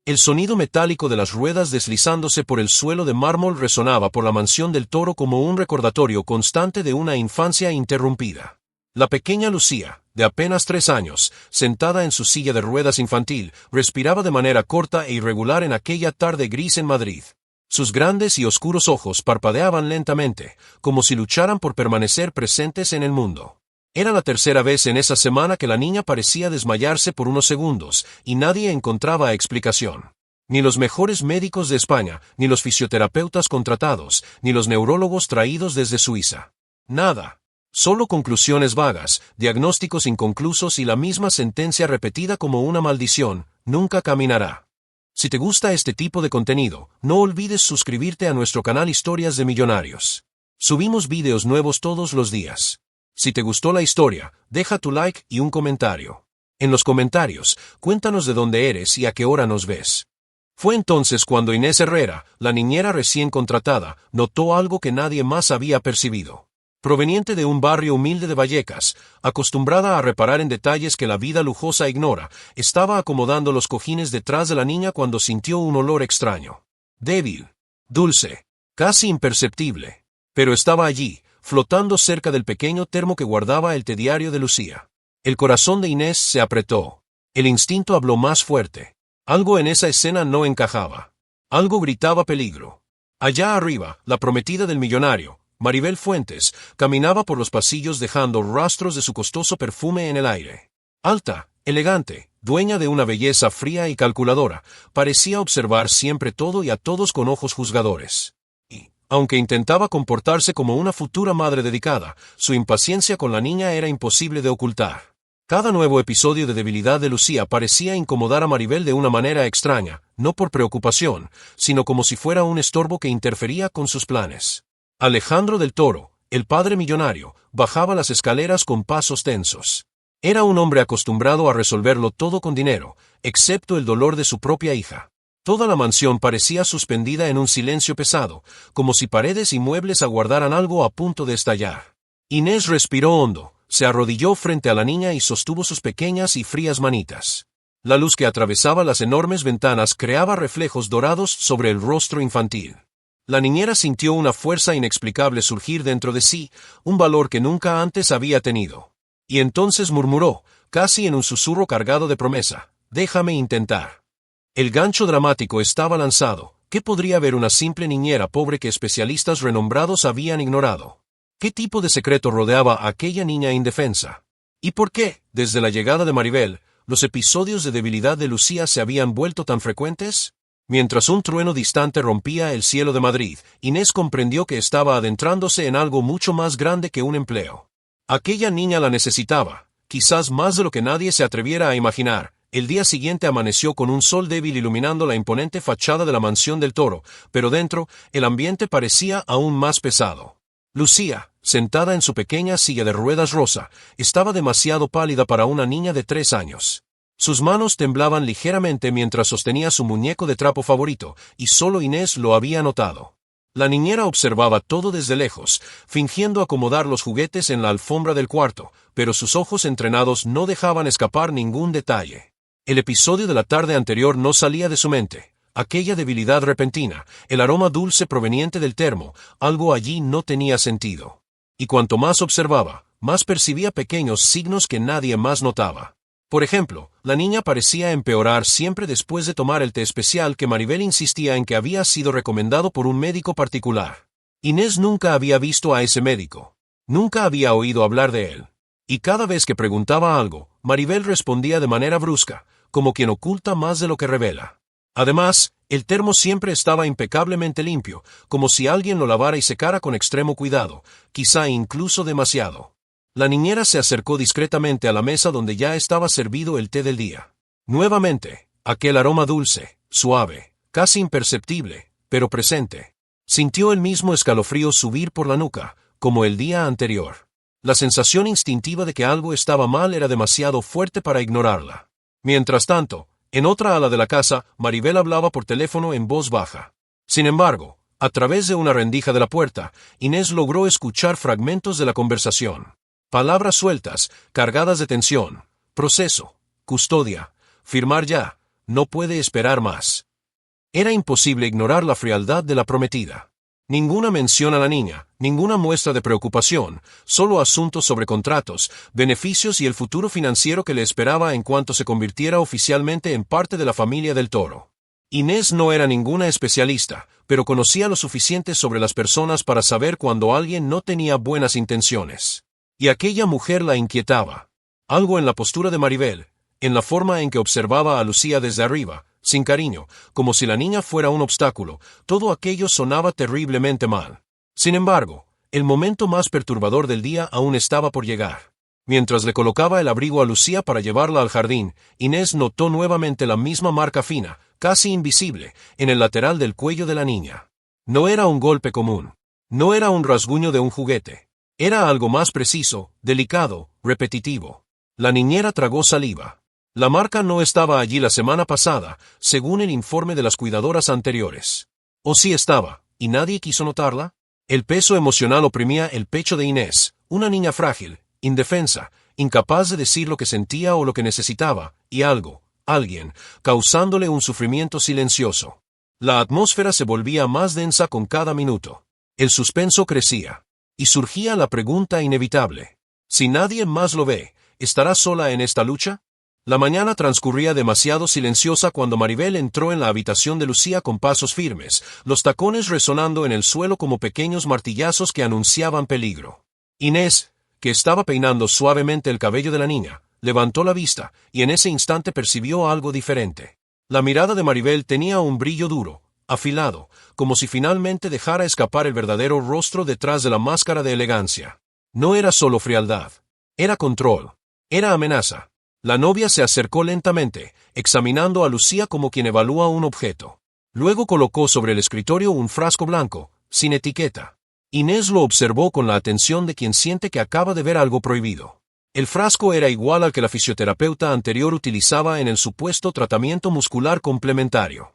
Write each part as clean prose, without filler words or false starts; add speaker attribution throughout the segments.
Speaker 1: El sonido metálico de las ruedas deslizándose por el suelo de mármol resonaba por la mansión del Toro como un recordatorio constante de una infancia interrumpida. La pequeña Lucía, de apenas 3 años, sentada en su silla de ruedas infantil, respiraba de manera corta e irregular en aquella tarde gris en Madrid. Sus grandes y oscuros ojos parpadeaban lentamente, como si lucharan por permanecer presentes en el mundo. Era la tercera vez en esa semana que la niña parecía desmayarse por unos segundos, y nadie encontraba explicación. Ni los mejores médicos de España, ni los fisioterapeutas contratados, ni los neurólogos traídos desde Suiza. Nada. Solo conclusiones vagas, diagnósticos inconclusos y la misma sentencia repetida como una maldición: nunca caminará. Si te gusta este tipo de contenido, no olvides suscribirte a nuestro canal Historias de Millonarios. Subimos vídeos nuevos todos los días. Si te gustó la historia, deja tu like y un comentario. En los comentarios, cuéntanos de dónde eres y a qué hora nos ves. Fue entonces cuando Inés Herrera, la niñera recién contratada, notó algo que nadie más había percibido. Proveniente de un barrio humilde de Vallecas, acostumbrada a reparar en detalles que la vida lujosa ignora, estaba acomodando los cojines detrás de la niña cuando sintió un olor extraño. Débil, dulce, casi imperceptible. Pero estaba allí, flotando cerca del pequeño termo que guardaba el tediario de Lucía. El corazón de Inés se apretó. El instinto habló más fuerte. Algo en esa escena no encajaba. Algo gritaba peligro. Allá arriba, la prometida del millonario, Maribel Fuentes, caminaba por los pasillos dejando rastros de su costoso perfume en el aire. Alta, elegante, dueña de una belleza fría y calculadora, parecía observar siempre todo y a todos con ojos juzgadores. Aunque intentaba comportarse como una futura madre dedicada, su impaciencia con la niña era imposible de ocultar. Cada nuevo episodio de debilidad de Lucía parecía incomodar a Maribel de una manera extraña, no por preocupación, sino como si fuera un estorbo que interfería con sus planes. Alejandro del Toro, el padre millonario, bajaba las escaleras con pasos tensos. Era un hombre acostumbrado a resolverlo todo con dinero, excepto el dolor de su propia hija. Toda la mansión parecía suspendida en un silencio pesado, como si paredes y muebles aguardaran algo a punto de estallar. Inés respiró hondo, se arrodilló frente a la niña y sostuvo sus pequeñas y frías manitas. La luz que atravesaba las enormes ventanas creaba reflejos dorados sobre el rostro infantil. La niñera sintió una fuerza inexplicable surgir dentro de sí, un valor que nunca antes había tenido. Y entonces murmuró, casi en un susurro cargado de promesa: «Déjame intentar». El gancho dramático estaba lanzado. ¿Qué podría ver una simple niñera pobre que especialistas renombrados habían ignorado? ¿Qué tipo de secreto rodeaba a aquella niña indefensa? ¿Y por qué, desde la llegada de Maribel, los episodios de debilidad de Lucía se habían vuelto tan frecuentes? Mientras un trueno distante rompía el cielo de Madrid, Inés comprendió que estaba adentrándose en algo mucho más grande que un empleo. Aquella niña la necesitaba, quizás más de lo que nadie se atreviera a imaginar. El día siguiente amaneció con un sol débil iluminando la imponente fachada de la mansión del Toro, pero dentro, el ambiente parecía aún más pesado. Lucía, sentada en su pequeña silla de ruedas rosa, estaba demasiado pálida para una niña de 3 años. Sus manos temblaban ligeramente mientras sostenía su muñeco de trapo favorito, y solo Inés lo había notado. La niñera observaba todo desde lejos, fingiendo acomodar los juguetes en la alfombra del cuarto, pero sus ojos entrenados no dejaban escapar ningún detalle. El episodio de la tarde anterior no salía de su mente. Aquella debilidad repentina, el aroma dulce proveniente del termo, algo allí no tenía sentido. Y cuanto más observaba, más percibía pequeños signos que nadie más notaba. Por ejemplo, la niña parecía empeorar siempre después de tomar el té especial que Maribel insistía en que había sido recomendado por un médico particular. Inés nunca había visto a ese médico. Nunca había oído hablar de él. Y cada vez que preguntaba algo, Maribel respondía de manera brusca, como quien oculta más de lo que revela. Además, el termo siempre estaba impecablemente limpio, como si alguien lo lavara y secara con extremo cuidado, quizá incluso demasiado. La niñera se acercó discretamente a la mesa donde ya estaba servido el té del día. Nuevamente, aquel aroma dulce, suave, casi imperceptible, pero presente. Sintió el mismo escalofrío subir por la nuca, como el día anterior. La sensación instintiva de que algo estaba mal era demasiado fuerte para ignorarla. Mientras tanto, en otra ala de la casa, Maribel hablaba por teléfono en voz baja. Sin embargo, a través de una rendija de la puerta, Inés logró escuchar fragmentos de la conversación. Palabras sueltas, cargadas de tensión. Proceso, custodia, firmar ya, no puede esperar más. Era imposible ignorar la frialdad de la prometida. Ninguna mención a la niña, ninguna muestra de preocupación, solo asuntos sobre contratos, beneficios y el futuro financiero que le esperaba en cuanto se convirtiera oficialmente en parte de la familia del Toro. Inés no era ninguna especialista, pero conocía lo suficiente sobre las personas para saber cuando alguien no tenía buenas intenciones. Y aquella mujer la inquietaba. Algo en la postura de Maribel, en la forma en que observaba a Lucía desde arriba, sin cariño, como si la niña fuera un obstáculo, todo aquello sonaba terriblemente mal. Sin embargo, el momento más perturbador del día aún estaba por llegar. Mientras le colocaba el abrigo a Lucía para llevarla al jardín, Inés notó nuevamente la misma marca fina, casi invisible, en el lateral del cuello de la niña. No era un golpe común. No era un rasguño de un juguete. Era algo más preciso, delicado, repetitivo. La niñera tragó saliva. La marca no estaba allí la semana pasada, según el informe de las cuidadoras anteriores. ¿O sí estaba, y nadie quiso notarla? El peso emocional oprimía el pecho de Inés, una niña frágil, indefensa, incapaz de decir lo que sentía o lo que necesitaba, y alguien, causándole un sufrimiento silencioso. La atmósfera se volvía más densa con cada minuto. El suspenso crecía. Y surgía la pregunta inevitable. Si nadie más lo ve, ¿estará sola en esta lucha? La mañana transcurría demasiado silenciosa cuando Maribel entró en la habitación de Lucía con pasos firmes, los tacones resonando en el suelo como pequeños martillazos que anunciaban peligro. Inés, que estaba peinando suavemente el cabello de la niña, levantó la vista, y en ese instante percibió algo diferente. La mirada de Maribel tenía un brillo duro, afilado, como si finalmente dejara escapar el verdadero rostro detrás de la máscara de elegancia. No era solo frialdad. Era control. Era amenaza. La novia se acercó lentamente, examinando a Lucía como quien evalúa un objeto. Luego colocó sobre el escritorio un frasco blanco, sin etiqueta. Inés lo observó con la atención de quien siente que acaba de ver algo prohibido. El frasco era igual al que la fisioterapeuta anterior utilizaba en el supuesto tratamiento muscular complementario.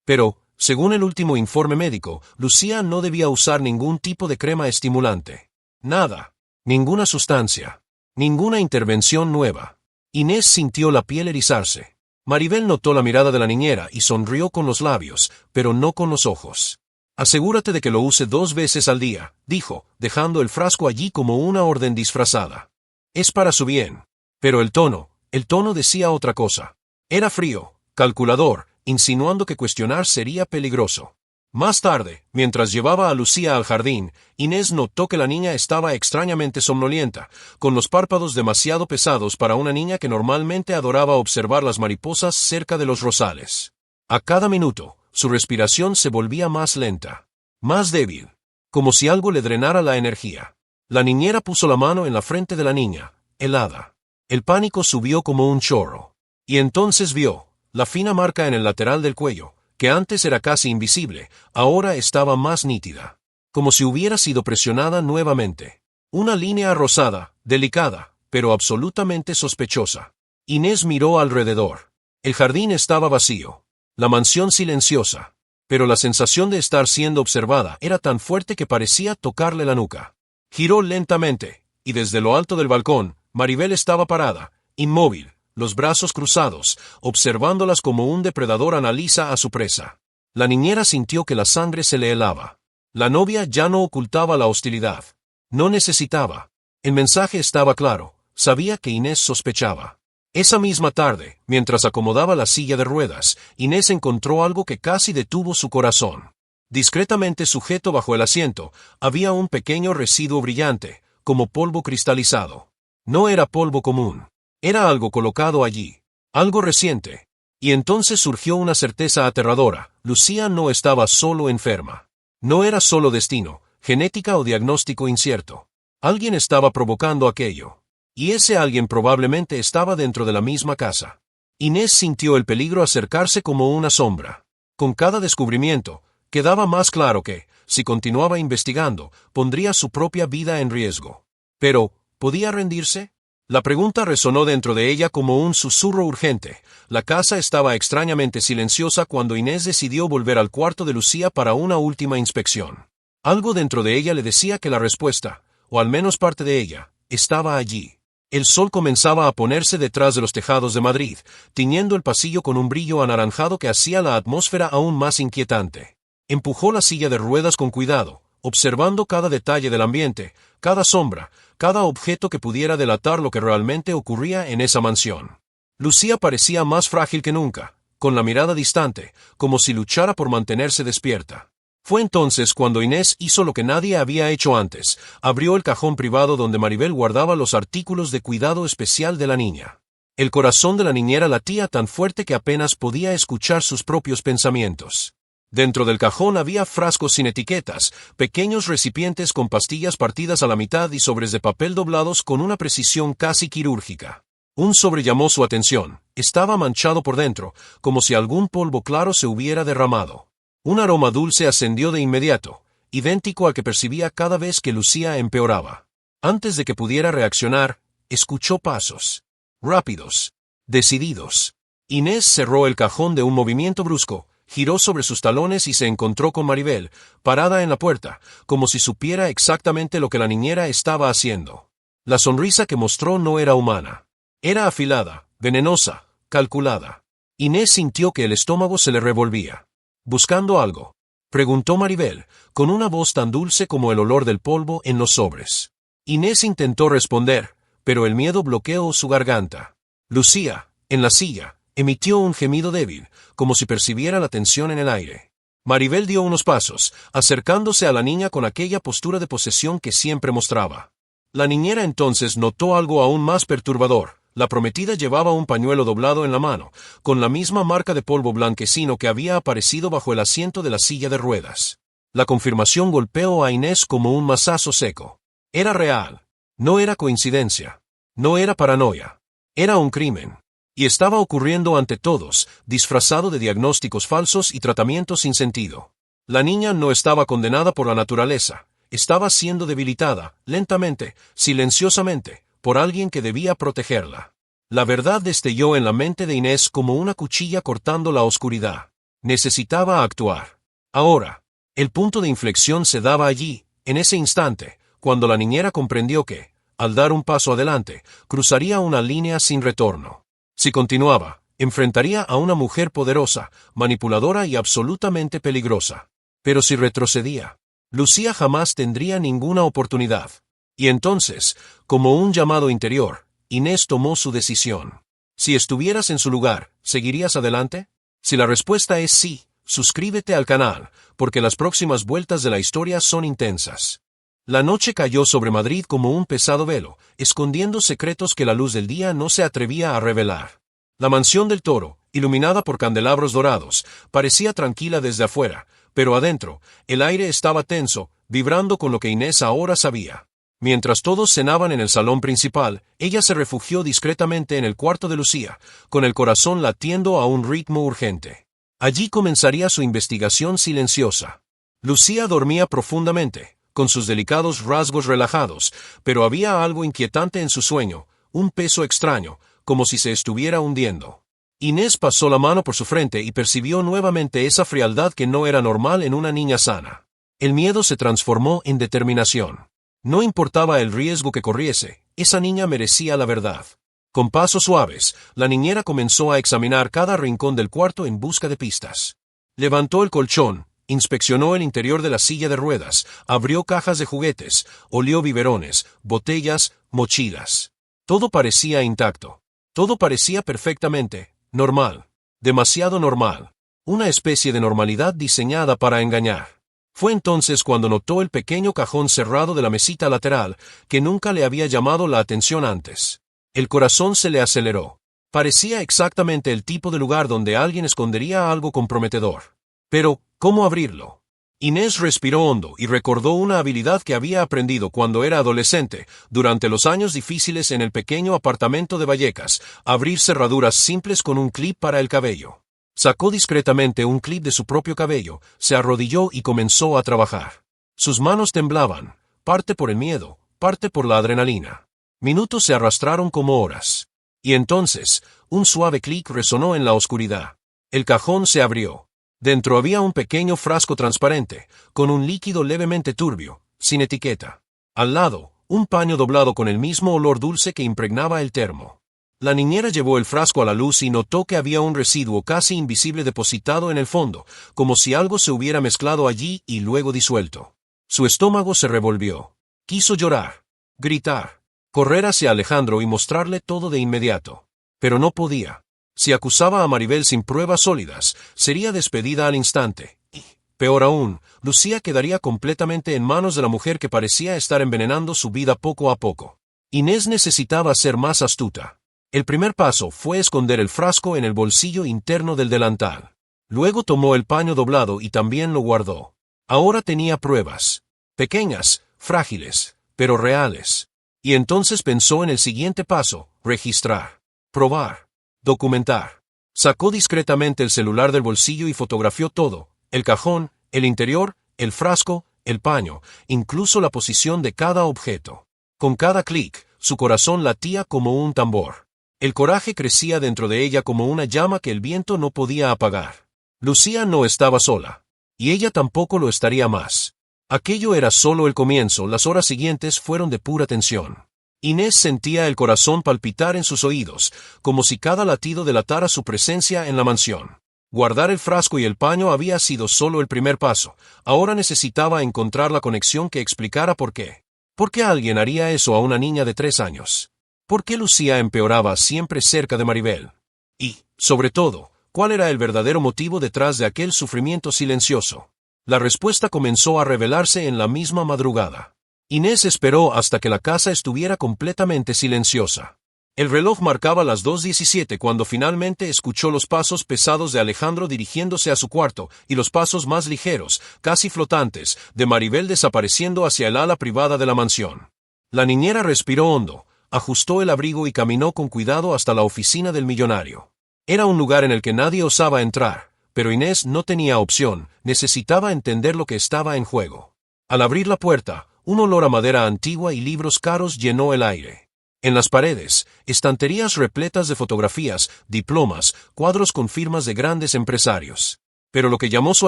Speaker 1: Pero, según el último informe médico, Lucía no debía usar ningún tipo de crema estimulante. Nada. Ninguna sustancia. Ninguna intervención nueva. Inés sintió la piel erizarse. Maribel notó la mirada de la niñera y sonrió con los labios, pero no con los ojos. Asegúrate de que lo use 2 veces al día, dijo, dejando el frasco allí como una orden disfrazada. Es para su bien. Pero el tono decía otra cosa. Era frío, calculador, insinuando que cuestionar sería peligroso. Más tarde, mientras llevaba a Lucía al jardín, Inés notó que la niña estaba extrañamente somnolienta, con los párpados demasiado pesados para una niña que normalmente adoraba observar las mariposas cerca de los rosales. A cada minuto, su respiración se volvía más lenta, más débil, como si algo le drenara la energía. La niñera puso la mano en la frente de la niña, helada. El pánico subió como un chorro. Y entonces vio la fina marca en el lateral del cuello, que antes era casi invisible, ahora estaba más nítida. Como si hubiera sido presionada nuevamente. Una línea rosada, delicada, pero absolutamente sospechosa. Inés miró alrededor. El jardín estaba vacío. La mansión silenciosa. Pero la sensación de estar siendo observada era tan fuerte que parecía tocarle la nuca. Giró lentamente, y desde lo alto del balcón, Maribel estaba parada, inmóvil, los brazos cruzados, observándolas como un depredador analiza a su presa. La niñera sintió que la sangre se le helaba. La novia ya no ocultaba la hostilidad. No necesitaba. El mensaje estaba claro, sabía que Inés sospechaba. Esa misma tarde, mientras acomodaba la silla de ruedas, Inés encontró algo que casi detuvo su corazón. Discretamente sujeto bajo el asiento, había un pequeño residuo brillante, como polvo cristalizado. No era polvo común. Era algo colocado allí. Algo reciente. Y entonces surgió una certeza aterradora. Lucía no estaba solo enferma. No era solo destino, genética o diagnóstico incierto. Alguien estaba provocando aquello. Y ese alguien probablemente estaba dentro de la misma casa. Inés sintió el peligro acercarse como una sombra. Con cada descubrimiento, quedaba más claro que, si continuaba investigando, pondría su propia vida en riesgo. Pero, ¿podía rendirse? La pregunta resonó dentro de ella como un susurro urgente. La casa estaba extrañamente silenciosa cuando Inés decidió volver al cuarto de Lucía para una última inspección. Algo dentro de ella le decía que la respuesta, o al menos parte de ella, estaba allí. El sol comenzaba a ponerse detrás de los tejados de Madrid, tiñendo el pasillo con un brillo anaranjado que hacía la atmósfera aún más inquietante. Empujó la silla de ruedas con cuidado, observando cada detalle del ambiente, cada sombra, cada objeto que pudiera delatar lo que realmente ocurría en esa mansión. Lucía parecía más frágil que nunca, con la mirada distante, como si luchara por mantenerse despierta. Fue entonces cuando Inés hizo lo que nadie había hecho antes, abrió el cajón privado donde Maribel guardaba los artículos de cuidado especial de la niña. El corazón de la niñera latía tan fuerte que apenas podía escuchar sus propios pensamientos. Dentro del cajón había frascos sin etiquetas, pequeños recipientes con pastillas partidas a la mitad y sobres de papel doblados con una precisión casi quirúrgica. Un sobre llamó su atención, estaba manchado por dentro, como si algún polvo claro se hubiera derramado. Un aroma dulce ascendió de inmediato, idéntico al que percibía cada vez que Lucía empeoraba. Antes de que pudiera reaccionar, escuchó pasos. Rápidos. Decididos. Inés cerró el cajón de un movimiento brusco, giró sobre sus talones y se encontró con Maribel, parada en la puerta, como si supiera exactamente lo que la niñera estaba haciendo. La sonrisa que mostró no era humana. Era afilada, venenosa, calculada. Inés sintió que el estómago se le revolvía. ¿Buscando algo?, preguntó Maribel, con una voz tan dulce como el olor del polvo en los sobres. Inés intentó responder, pero el miedo bloqueó su garganta. Lucía, en la silla, emitió un gemido débil, como si percibiera la tensión en el aire. Maribel dio unos pasos, acercándose a la niña con aquella postura de posesión que siempre mostraba. La niñera entonces notó algo aún más perturbador. La prometida llevaba un pañuelo doblado en la mano, con la misma marca de polvo blanquecino que había aparecido bajo el asiento de la silla de ruedas. La confirmación golpeó a Inés como un mazazo seco. Era real. No era coincidencia. No era paranoia. Era un crimen. Y estaba ocurriendo ante todos, disfrazado de diagnósticos falsos y tratamientos sin sentido. La niña no estaba condenada por la naturaleza. Estaba siendo debilitada, lentamente, silenciosamente, por alguien que debía protegerla. La verdad destelló en la mente de Inés como una cuchilla cortando la oscuridad. Necesitaba actuar. Ahora. El punto de inflexión se daba allí, en ese instante, cuando la niñera comprendió que, al dar un paso adelante, cruzaría una línea sin retorno. Si continuaba, enfrentaría a una mujer poderosa, manipuladora y absolutamente peligrosa. Pero si retrocedía, Lucía jamás tendría ninguna oportunidad. Y entonces, como un llamado interior, Inés tomó su decisión. Si estuvieras en su lugar, ¿seguirías adelante? Si la respuesta es sí, suscríbete al canal, porque las próximas vueltas de la historia son intensas. La noche cayó sobre Madrid como un pesado velo, escondiendo secretos que la luz del día no se atrevía a revelar. La mansión del Toro, iluminada por candelabros dorados, parecía tranquila desde afuera, pero adentro, el aire estaba tenso, vibrando con lo que Inés ahora sabía. Mientras todos cenaban en el salón principal, ella se refugió discretamente en el cuarto de Lucía, con el corazón latiendo a un ritmo urgente. Allí comenzaría su investigación silenciosa. Lucía dormía profundamente, con sus delicados rasgos relajados, pero había algo inquietante en su sueño, un peso extraño, como si se estuviera hundiendo. Inés pasó la mano por su frente y percibió nuevamente esa frialdad que no era normal en una niña sana. El miedo se transformó en determinación. No importaba el riesgo que corriese, esa niña merecía la verdad. Con pasos suaves, la niñera comenzó a examinar cada rincón del cuarto en busca de pistas. Levantó el colchón, inspeccionó el interior de la silla de ruedas, abrió cajas de juguetes, olió biberones, botellas, mochilas. Todo parecía intacto. Todo parecía perfectamente normal. Demasiado normal. Una especie de normalidad diseñada para engañar. Fue entonces cuando notó el pequeño cajón cerrado de la mesita lateral, que nunca le había llamado la atención antes. El corazón se le aceleró. Parecía exactamente el tipo de lugar donde alguien escondería algo comprometedor. Pero, ¿cómo abrirlo? Inés respiró hondo y recordó una habilidad que había aprendido cuando era adolescente, durante los años difíciles en el pequeño apartamento de Vallecas, abrir cerraduras simples con un clip para el cabello. Sacó discretamente un clip de su propio cabello, se arrodilló y comenzó a trabajar. Sus manos temblaban, parte por el miedo, parte por la adrenalina. Minutos se arrastraron como horas. Y entonces, un suave clic resonó en la oscuridad. El cajón se abrió. Dentro había un pequeño frasco transparente, con un líquido levemente turbio, sin etiqueta. Al lado, un paño doblado con el mismo olor dulce que impregnaba el termo. La niñera llevó el frasco a la luz y notó que había un residuo casi invisible depositado en el fondo, como si algo se hubiera mezclado allí y luego disuelto. Su estómago se revolvió. Quiso llorar, gritar, correr hacia Alejandro y mostrarle todo de inmediato. Pero no podía. Si acusaba a Maribel sin pruebas sólidas, sería despedida al instante. Y, peor aún, Lucía quedaría completamente en manos de la mujer que parecía estar envenenando su vida poco a poco. Inés necesitaba ser más astuta. El primer paso fue esconder el frasco en el bolsillo interno del delantal. Luego tomó el paño doblado y también lo guardó. Ahora tenía pruebas. Pequeñas, frágiles, pero reales. Y entonces pensó en el siguiente paso: registrar, probar, documentar. Sacó discretamente el celular del bolsillo y fotografió todo: el cajón, el interior, el frasco, el paño, incluso la posición de cada objeto. Con cada clic, su corazón latía como un tambor. El coraje crecía dentro de ella como una llama que el viento no podía apagar. Lucía no estaba sola. Y ella tampoco lo estaría más. Aquello era solo el comienzo. Las horas siguientes fueron de pura tensión. Inés sentía el corazón palpitar en sus oídos, como si cada latido delatara su presencia en la mansión. Guardar el frasco y el paño había sido solo el primer paso. Ahora necesitaba encontrar la conexión que explicara por qué. ¿Por qué alguien haría eso a una niña de 3 años? ¿Por qué Lucía empeoraba siempre cerca de Maribel? Y, sobre todo, ¿cuál era el verdadero motivo detrás de aquel sufrimiento silencioso? La respuesta comenzó a revelarse en la misma madrugada. Inés esperó hasta que la casa estuviera completamente silenciosa. El reloj marcaba las 2:17 cuando finalmente escuchó los pasos pesados de Alejandro dirigiéndose a su cuarto y los pasos más ligeros, casi flotantes, de Maribel desapareciendo hacia el ala privada de la mansión. La niñera respiró hondo, ajustó el abrigo y caminó con cuidado hasta la oficina del millonario. Era un lugar en el que nadie osaba entrar, pero Inés no tenía opción, necesitaba entender lo que estaba en juego. Al abrir la puerta, un olor a madera antigua y libros caros llenó el aire. En las paredes, estanterías repletas de fotografías, diplomas, cuadros con firmas de grandes empresarios. Pero lo que llamó su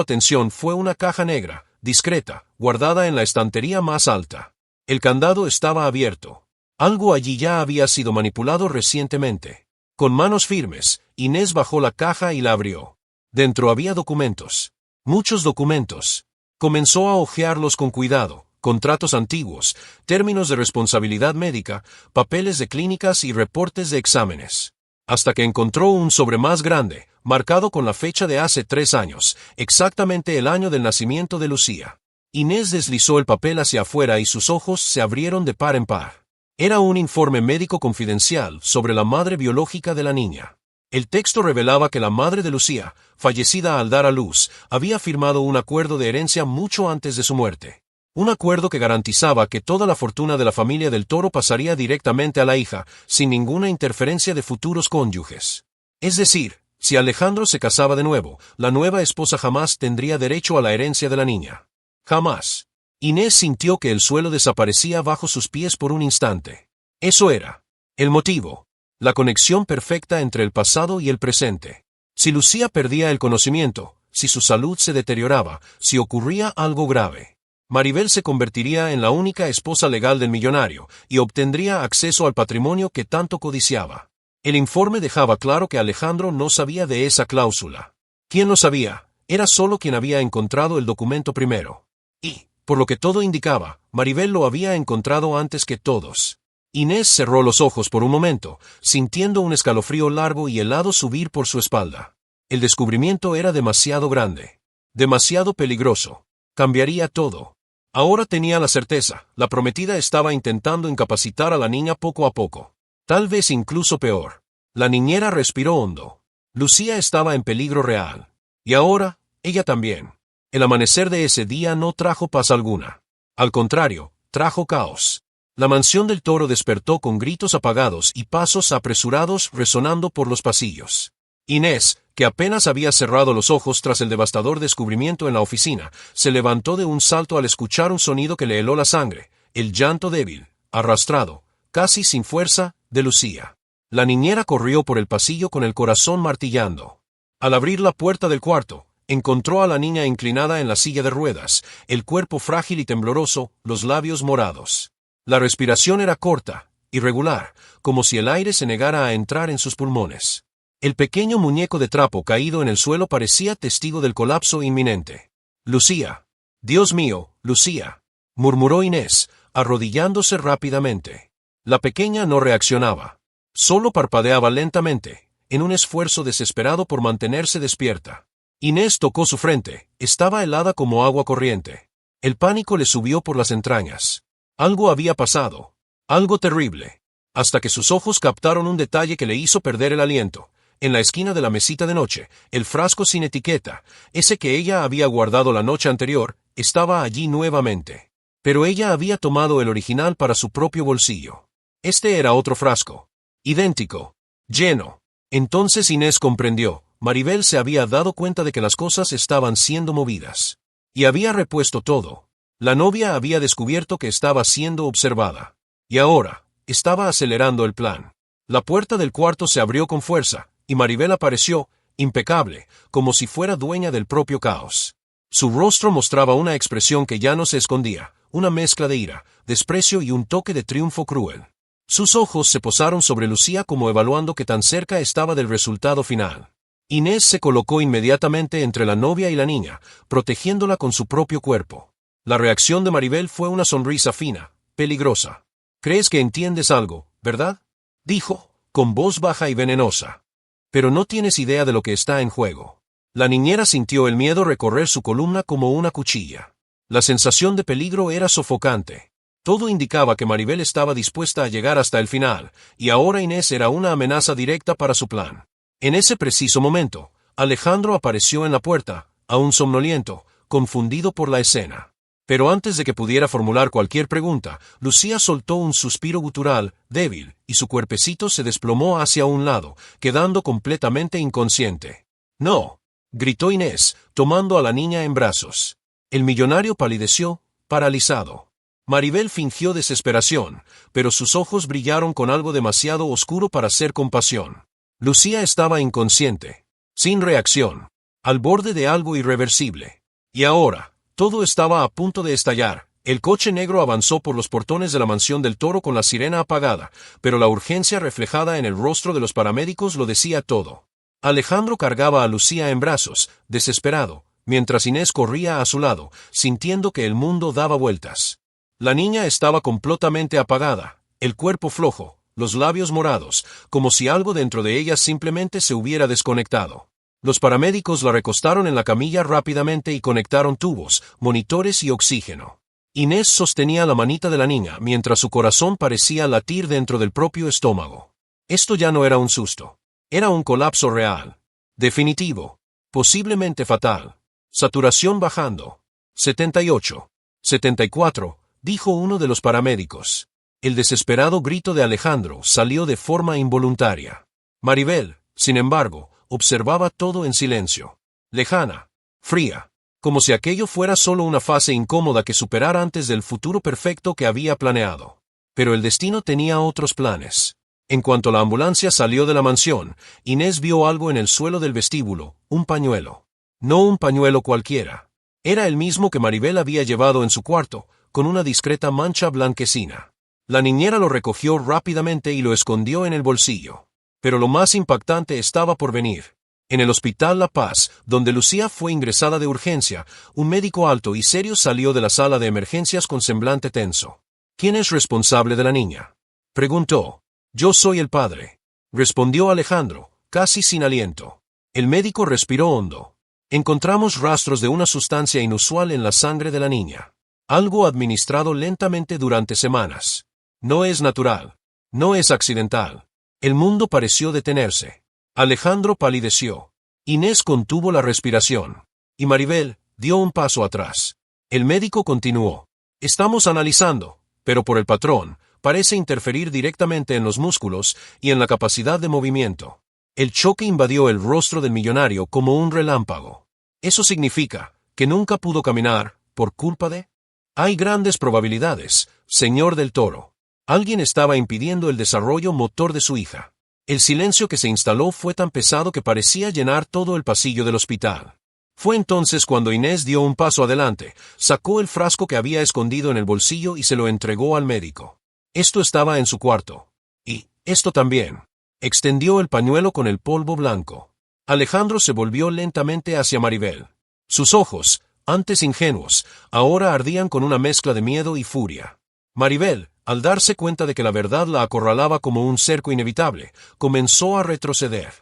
Speaker 1: atención fue una caja negra, discreta, guardada en la estantería más alta. El candado estaba abierto. Algo allí ya había sido manipulado recientemente. Con manos firmes, Inés bajó la caja y la abrió. Dentro había documentos. Muchos documentos. Comenzó a hojearlos con cuidado: contratos antiguos, términos de responsabilidad médica, papeles de clínicas y reportes de exámenes. Hasta que encontró un sobre más grande, marcado con la fecha de hace 3 años, exactamente el año del nacimiento de Lucía. Inés deslizó el papel hacia afuera y sus ojos se abrieron de par en par. Era un informe médico confidencial sobre la madre biológica de la niña. El texto revelaba que la madre de Lucía, fallecida al dar a luz, había firmado un acuerdo de herencia mucho antes de su muerte. Un acuerdo que garantizaba que toda la fortuna de la familia del Toro pasaría directamente a la hija, sin ninguna interferencia de futuros cónyuges. Es decir, si Alejandro se casaba de nuevo, la nueva esposa jamás tendría derecho a la herencia de la niña. Jamás. Inés sintió que el suelo desaparecía bajo sus pies por un instante. Eso era el motivo. La conexión perfecta entre el pasado y el presente. Si Lucía perdía el conocimiento, si su salud se deterioraba, si ocurría algo grave, Maribel se convertiría en la única esposa legal del millonario y obtendría acceso al patrimonio que tanto codiciaba. El informe dejaba claro que Alejandro no sabía de esa cláusula. ¿Quién lo sabía? Era solo quien había encontrado el documento primero. Y, por lo que todo indicaba, Maribel lo había encontrado antes que todos. Inés cerró los ojos por un momento, sintiendo un escalofrío largo y helado subir por su espalda. El descubrimiento era demasiado grande. Demasiado peligroso. Cambiaría todo. Ahora tenía la certeza: la prometida estaba intentando incapacitar a la niña poco a poco. Tal vez incluso peor. La niñera respiró hondo. Lucía estaba en peligro real. Y ahora, ella también. El amanecer de ese día no trajo paz alguna. Al contrario, trajo caos. La mansión del Toro despertó con gritos apagados y pasos apresurados resonando por los pasillos. Inés, que apenas había cerrado los ojos tras el devastador descubrimiento en la oficina, se levantó de un salto al escuchar un sonido que le heló la sangre: el llanto débil, arrastrado, casi sin fuerza, de Lucía. La niñera corrió por el pasillo con el corazón martillando. Al abrir la puerta del cuarto, encontró a la niña inclinada en la silla de ruedas, el cuerpo frágil y tembloroso, los labios morados. La respiración era corta, irregular, como si el aire se negara a entrar en sus pulmones. El pequeño muñeco de trapo caído en el suelo parecía testigo del colapso inminente. Lucía. Dios mío, Lucía, murmuró Inés, arrodillándose rápidamente. La pequeña no reaccionaba. Solo parpadeaba lentamente, en un esfuerzo desesperado por mantenerse despierta. Inés tocó su frente, estaba helada como agua corriente. El pánico le subió por las entrañas. Algo había pasado. Algo terrible. Hasta que sus ojos captaron un detalle que le hizo perder el aliento. En la esquina de la mesita de noche, el frasco sin etiqueta, ese que ella había guardado la noche anterior, estaba allí nuevamente. Pero ella había tomado el original para su propio bolsillo. Este era otro frasco. Idéntico. Lleno. Entonces Inés comprendió. Maribel se había dado cuenta de que las cosas estaban siendo movidas. Y había repuesto todo. La novia había descubierto que estaba siendo observada. Y ahora, estaba acelerando el plan. La puerta del cuarto se abrió con fuerza, y Maribel apareció, impecable, como si fuera dueña del propio caos. Su rostro mostraba una expresión que ya no se escondía, una mezcla de ira, desprecio y un toque de triunfo cruel. Sus ojos se posaron sobre Lucía como evaluando qué tan cerca estaba del resultado final. Inés se colocó inmediatamente entre la novia y la niña, protegiéndola con su propio cuerpo. La reacción de Maribel fue una sonrisa fina, peligrosa. «¿Crees que entiendes algo, verdad?», dijo, con voz baja y venenosa. «Pero no tienes idea de lo que está en juego». La niñera sintió el miedo recorrer su columna como una cuchilla. La sensación de peligro era sofocante. Todo indicaba que Maribel estaba dispuesta a llegar hasta el final, y ahora Inés era una amenaza directa para su plan. En ese preciso momento, Alejandro apareció en la puerta, aún somnoliento, confundido por la escena. Pero antes de que pudiera formular cualquier pregunta, Lucía soltó un suspiro gutural, débil, y su cuerpecito se desplomó hacia un lado, quedando completamente inconsciente. «No», gritó Inés, tomando a la niña en brazos. El millonario palideció, paralizado. Maribel fingió desesperación, pero sus ojos brillaron con algo demasiado oscuro para ser compasión. Lucía estaba inconsciente, sin reacción, al borde de algo irreversible. Y ahora, todo estaba a punto de estallar. El coche negro avanzó por los portones de la mansión del Toro con la sirena apagada, pero la urgencia reflejada en el rostro de los paramédicos lo decía todo. Alejandro cargaba a Lucía en brazos, desesperado, mientras Inés corría a su lado, sintiendo que el mundo daba vueltas. La niña estaba completamente apagada, el cuerpo flojo, los labios morados, como si algo dentro de ella simplemente se hubiera desconectado. Los paramédicos la recostaron en la camilla rápidamente y conectaron tubos, monitores y oxígeno. Inés sostenía la manita de la niña mientras su corazón parecía latir dentro del propio estómago. Esto ya no era un susto. Era un colapso real. Definitivo. Posiblemente fatal. Saturación bajando. 78. 74, dijo uno de los paramédicos. El desesperado grito de Alejandro salió de forma involuntaria. Maribel, sin embargo, observaba todo en silencio. Lejana. Fría. Como si aquello fuera solo una fase incómoda que superar antes del futuro perfecto que había planeado. Pero el destino tenía otros planes. En cuanto la ambulancia salió de la mansión, Inés vio algo en el suelo del vestíbulo, un pañuelo. No un pañuelo cualquiera. Era el mismo que Maribel había llevado en su cuarto, con una discreta mancha blanquecina. La niñera lo recogió rápidamente y lo escondió en el bolsillo. Pero lo más impactante estaba por venir. En el Hospital La Paz, donde Lucía fue ingresada de urgencia, un médico alto y serio salió de la sala de emergencias con semblante tenso. ¿Quién es responsable de la niña?, preguntó. Yo soy el padre, respondió Alejandro, casi sin aliento. El médico respiró hondo. Encontramos rastros de una sustancia inusual en la sangre de la niña. Algo administrado lentamente durante semanas. No es natural. No es accidental. El mundo pareció detenerse. Alejandro palideció. Inés contuvo la respiración. Y Maribel dio un paso atrás. El médico continuó. Estamos analizando, pero por el patrón, parece interferir directamente en los músculos y en la capacidad de movimiento. El choque invadió el rostro del millonario como un relámpago. Eso significa que nunca pudo caminar, por culpa de... Hay grandes probabilidades, señor del Toro. Alguien estaba impidiendo el desarrollo motor de su hija. El silencio que se instaló fue tan pesado que parecía llenar todo el pasillo del hospital. Fue entonces cuando Inés dio un paso adelante, sacó el frasco que había escondido en el bolsillo y se lo entregó al médico. Esto estaba en su cuarto. Y, esto también. Extendió el pañuelo con el polvo blanco. Alejandro se volvió lentamente hacia Maribel. Sus ojos, antes ingenuos, ahora ardían con una mezcla de miedo y furia. Maribel, al darse cuenta de que la verdad la acorralaba como un cerco inevitable, comenzó a retroceder.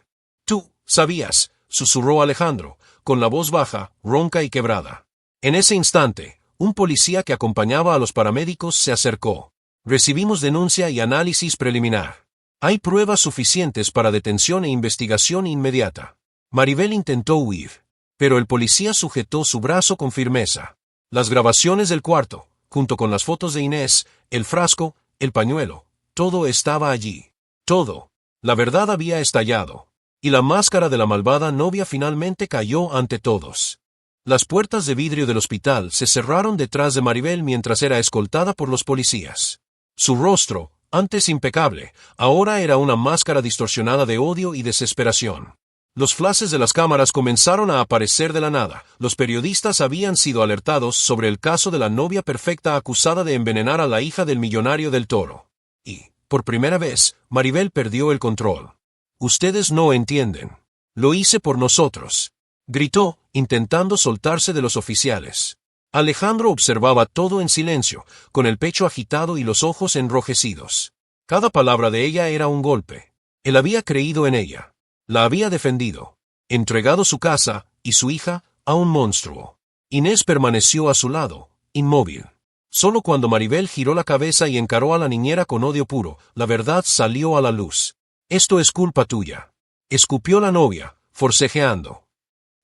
Speaker 1: «Tú, sabías», susurró Alejandro, con la voz baja, ronca y quebrada. En ese instante, un policía que acompañaba a los paramédicos se acercó. «Recibimos denuncia y análisis preliminar. Hay pruebas suficientes para detención e investigación inmediata». Maribel intentó huir, pero el policía sujetó su brazo con firmeza. Las grabaciones del cuarto, junto con las fotos de Inés, el frasco, el pañuelo, todo estaba allí. Todo. La verdad había estallado. Y la máscara de la malvada novia finalmente cayó ante todos. Las puertas de vidrio del hospital se cerraron detrás de Maribel mientras era escoltada por los policías. Su rostro, antes impecable, ahora era una máscara distorsionada de odio y desesperación. Los flashes de las cámaras comenzaron a aparecer de la nada. Los periodistas habían sido alertados sobre el caso de la novia perfecta acusada de envenenar a la hija del millonario del Toro. Y, por primera vez, Maribel perdió el control. «Ustedes no entienden. Lo hice por nosotros», gritó, intentando soltarse de los oficiales. Alejandro observaba todo en silencio, con el pecho agitado y los ojos enrojecidos. Cada palabra de ella era un golpe. Él había creído en ella. La había defendido, entregado su casa y su hija a un monstruo. Inés permaneció a su lado, inmóvil. Solo cuando Maribel giró la cabeza y encaró a la niñera con odio puro, la verdad salió a la luz. «Esto es culpa tuya», escupió la novia, forcejeando.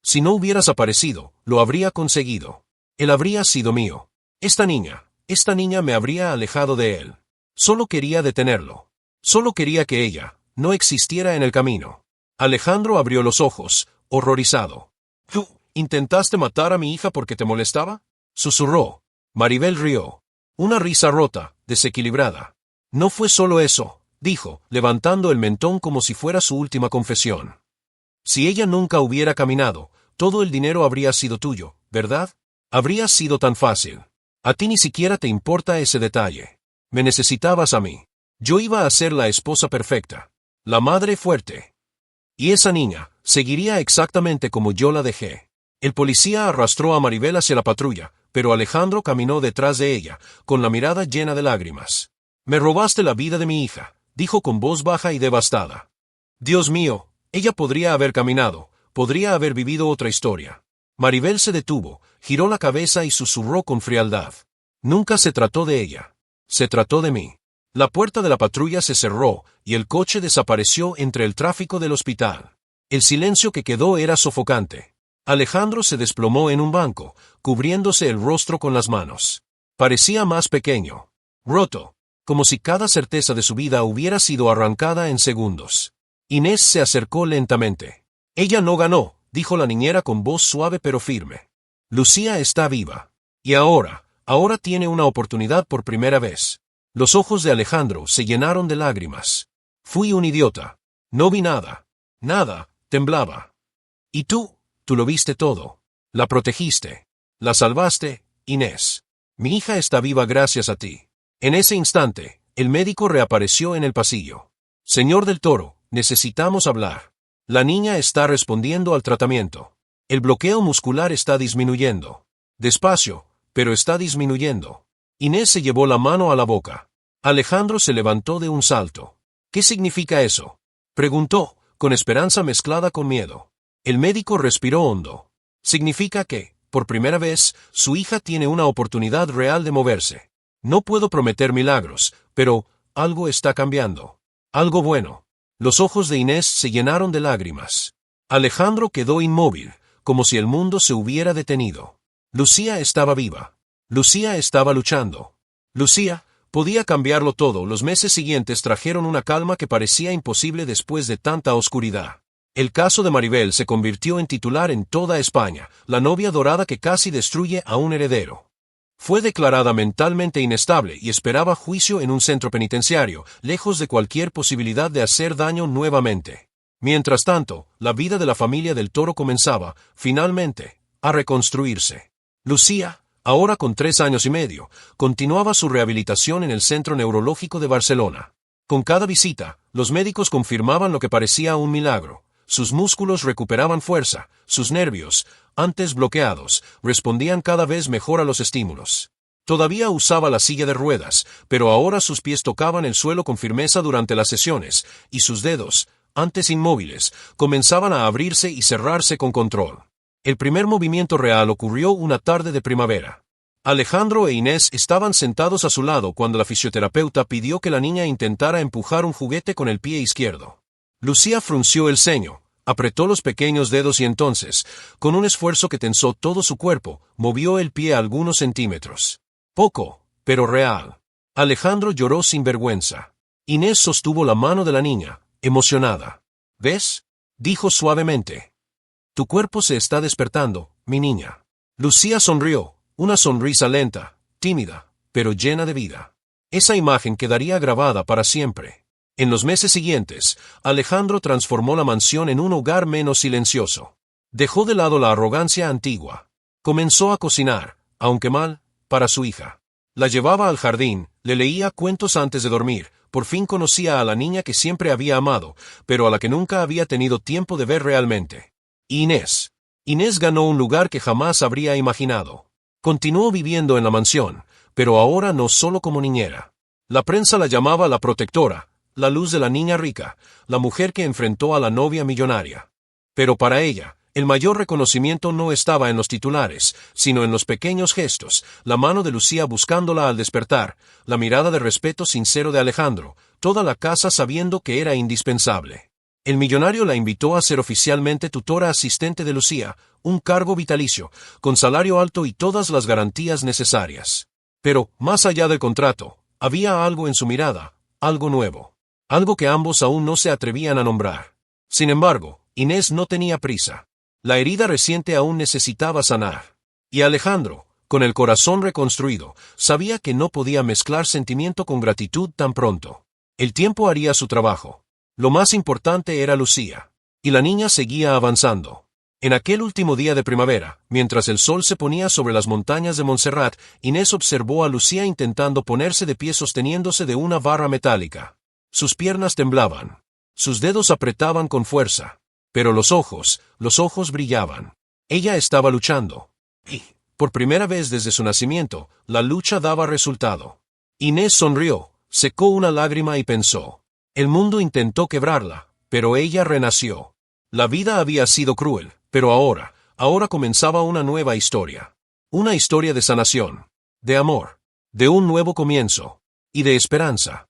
Speaker 1: «Si no hubieras aparecido, lo habría conseguido. Él habría sido mío. Esta niña me habría alejado de él. Solo quería detenerlo. Solo quería que ella no existiera en el camino». Alejandro abrió los ojos, horrorizado. «¿Tú intentaste matar a mi hija porque te molestaba?», susurró. Maribel rió. Una risa rota, desequilibrada. «No fue solo eso», dijo, levantando el mentón como si fuera su última confesión. «Si ella nunca hubiera caminado, todo el dinero habría sido tuyo, ¿verdad? Habría sido tan fácil. A ti ni siquiera te importa ese detalle. Me necesitabas a mí. Yo iba a ser la esposa perfecta, la madre fuerte. Y esa niña seguiría exactamente como yo la dejé». El policía arrastró a Maribel hacia la patrulla, pero Alejandro caminó detrás de ella, con la mirada llena de lágrimas. «Me robaste la vida de mi hija», dijo con voz baja y devastada. «Dios mío, ella podría haber caminado, podría haber vivido otra historia». Maribel se detuvo, giró la cabeza y susurró con frialdad. «Nunca se trató de ella. Se trató de mí». La puerta de la patrulla se cerró, y el coche desapareció entre el tráfico del hospital. El silencio que quedó era sofocante. Alejandro se desplomó en un banco, cubriéndose el rostro con las manos. Parecía más pequeño, roto, como si cada certeza de su vida hubiera sido arrancada en segundos. Inés se acercó lentamente. «Ella no ganó», dijo la niñera con voz suave pero firme. «Lucía está viva. Y ahora tiene una oportunidad por primera vez». Los ojos de Alejandro se llenaron de lágrimas. «Fui un idiota. No vi nada. Nada», temblaba. «Y tú lo viste todo. La protegiste. La salvaste, Inés. Mi hija está viva gracias a ti». En ese instante, el médico reapareció en el pasillo. «Señor del Toro, necesitamos hablar. La niña está respondiendo al tratamiento. El bloqueo muscular está disminuyendo. Despacio, pero está disminuyendo». Inés se llevó la mano a la boca. Alejandro se levantó de un salto. «¿Qué significa eso?», preguntó, con esperanza mezclada con miedo. El médico respiró hondo. «Significa que, por primera vez, su hija tiene una oportunidad real de moverse. No puedo prometer milagros, pero algo está cambiando. Algo bueno». Los ojos de Inés se llenaron de lágrimas. Alejandro quedó inmóvil, como si el mundo se hubiera detenido. Lucía estaba viva. Lucía estaba luchando. Lucía podía cambiarlo todo. Los meses siguientes trajeron una calma que parecía imposible después de tanta oscuridad. El caso de Maribel se convirtió en titular en toda España, la novia dorada que casi destruye a un heredero. Fue declarada mentalmente inestable y esperaba juicio en un centro penitenciario, lejos de cualquier posibilidad de hacer daño nuevamente. Mientras tanto, la vida de la familia del Toro comenzaba, finalmente, a reconstruirse. Lucía, ahora con 3 años y medio, continuaba su rehabilitación en el Centro Neurológico de Barcelona. Con cada visita, los médicos confirmaban lo que parecía un milagro. Sus músculos recuperaban fuerza, sus nervios, antes bloqueados, respondían cada vez mejor a los estímulos. Todavía usaba la silla de ruedas, pero ahora sus pies tocaban el suelo con firmeza durante las sesiones, y sus dedos, antes inmóviles, comenzaban a abrirse y cerrarse con control. El primer movimiento real ocurrió una tarde de primavera. Alejandro e Inés estaban sentados a su lado cuando la fisioterapeuta pidió que la niña intentara empujar un juguete con el pie izquierdo. Lucía frunció el ceño, apretó los pequeños dedos y entonces, con un esfuerzo que tensó todo su cuerpo, movió el pie algunos centímetros. Poco, pero real. Alejandro lloró sin vergüenza. Inés sostuvo la mano de la niña, emocionada. ¿Ves?, dijo suavemente. Tu cuerpo se está despertando, mi niña. Lucía sonrió, una sonrisa lenta, tímida, pero llena de vida. Esa imagen quedaría grabada para siempre. En los meses siguientes, Alejandro transformó la mansión en un hogar menos silencioso. Dejó de lado la arrogancia antigua. Comenzó a cocinar, aunque mal, para su hija. La llevaba al jardín, le leía cuentos antes de dormir, por fin conocía a la niña que siempre había amado, pero a la que nunca había tenido tiempo de ver realmente. Inés. Inés ganó un lugar que jamás habría imaginado. Continuó viviendo en la mansión, pero ahora no solo como niñera. La prensa la llamaba la protectora, la luz de la niña rica, la mujer que enfrentó a la novia millonaria. Pero para ella, el mayor reconocimiento no estaba en los titulares, sino en los pequeños gestos, la mano de Lucía buscándola al despertar, la mirada de respeto sincero de Alejandro, toda la casa sabiendo que era indispensable. El millonario la invitó a ser oficialmente tutora asistente de Lucía, un cargo vitalicio, con salario alto y todas las garantías necesarias. Pero, más allá del contrato, había algo en su mirada, algo nuevo. Algo que ambos aún no se atrevían a nombrar. Sin embargo, Inés no tenía prisa. La herida reciente aún necesitaba sanar. Y Alejandro, con el corazón reconstruido, sabía que no podía mezclar sentimiento con gratitud tan pronto. El tiempo haría su trabajo. Lo más importante era Lucía. Y la niña seguía avanzando. En aquel último día de primavera, mientras el sol se ponía sobre las montañas de Montserrat, Inés observó a Lucía intentando ponerse de pie sosteniéndose de una barra metálica. Sus piernas temblaban. Sus dedos apretaban con fuerza. Pero los ojos brillaban. Ella estaba luchando. Y, por primera vez desde su nacimiento, la lucha daba resultado. Inés sonrió, secó una lágrima y pensó. El mundo intentó quebrarla, pero ella renació. La vida había sido cruel, pero ahora comenzaba una nueva historia. Una historia de sanación, de amor, de un nuevo comienzo, y de esperanza.